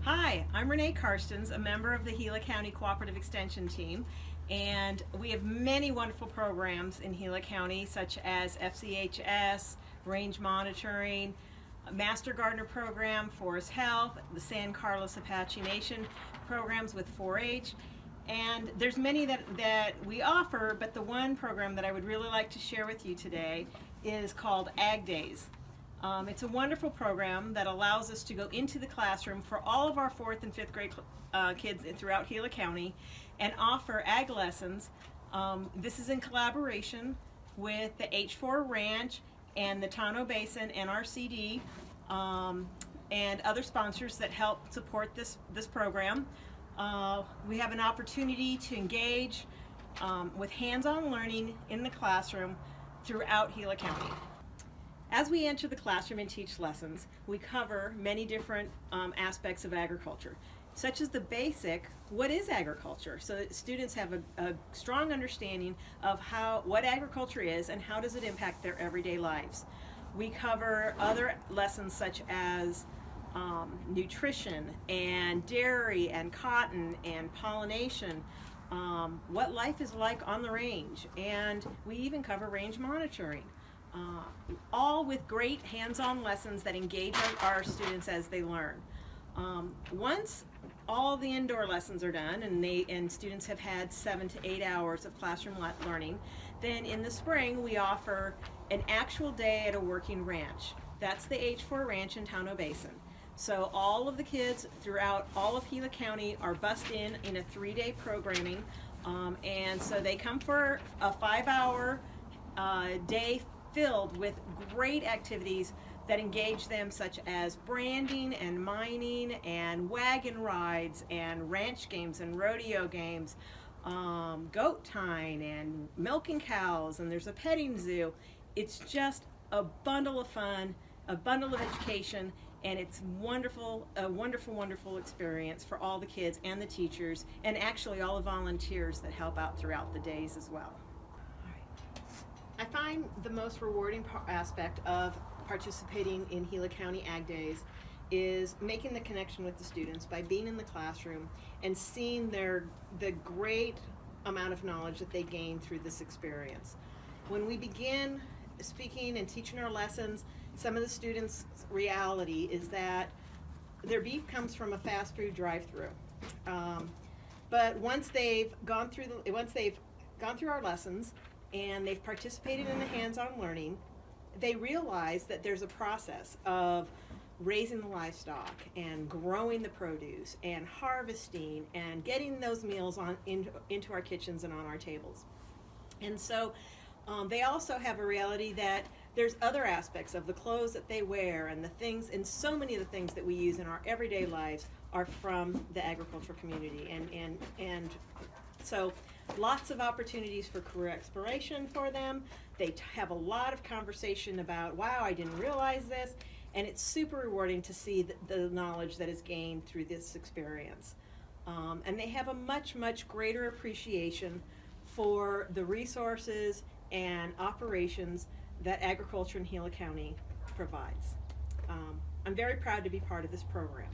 Hi, I'm Renee Carstons, a member of the Gila County Cooperative Extension Team, and we have many wonderful programs in Gila County, such as FCHS, range monitoring, a Master Gardener program, Forest Health, the San Carlos Apache Nation programs with 4-H, and there's many that we offer, but the one program that I would really like to share with you today is called Ag Daze. It's a wonderful program that allows us to go into the classroom for all of our 4th and 5th grade kids throughout Gila County and offer ag lessons. This is in collaboration with the H4 Ranch and the Tonto Basin NRCD and other sponsors that help support this program. We have an opportunity to engage with hands-on learning in the classroom throughout Gila County. As we enter the classroom and teach lessons, we cover many different aspects of agriculture, such as the basic, what is agriculture? So that students have a strong understanding of what agriculture is and how does it impact their everyday lives. We cover other lessons such as nutrition and dairy and cotton and pollination, what life is like on the range, and we even cover range monitoring. All with great hands-on lessons that engage our students as they learn. Once all the indoor lessons are done and students have had 7 to 8 hours of classroom learning, then in the spring we offer an actual day at a working ranch. That's the H4 Ranch in Tonto Basin. So all of the kids throughout all of Gila County are bussed in a 3-day programming, and so they come for a 5-hour day filled with great activities that engage them, such as branding and mining and wagon rides and ranch games and rodeo games, goat tying and milking cows, and there's a petting zoo. It's just a bundle of fun, a bundle of education, and it's wonderful, a wonderful, wonderful experience for all the kids and the teachers, and actually all the volunteers that help out throughout the days as well. I find the most rewarding aspect of participating in Gila County Ag Daze is making the connection with the students by being in the classroom and seeing the great amount of knowledge that they gain through this experience. When we begin speaking and teaching our lessons, some of the students' reality is that their beef comes from a fast food drive-through. But once they've gone through our lessons and they've participated in the hands-on learning, they realize that there's a process of raising the livestock and growing the produce and harvesting and getting those meals into our kitchens and on our tables. And so they also have a reality that there's other aspects of the clothes that they wear and the things, and so many of the things that we use in our everyday lives are from the agricultural community. And so lots of opportunities for career exploration for them. They have a lot of conversation about, wow, I didn't realize this, and it's super rewarding to see the knowledge that is gained through this experience. And they have a much, much greater appreciation for the resources and operations that agriculture in Gila County provides. I'm very proud to be part of this program.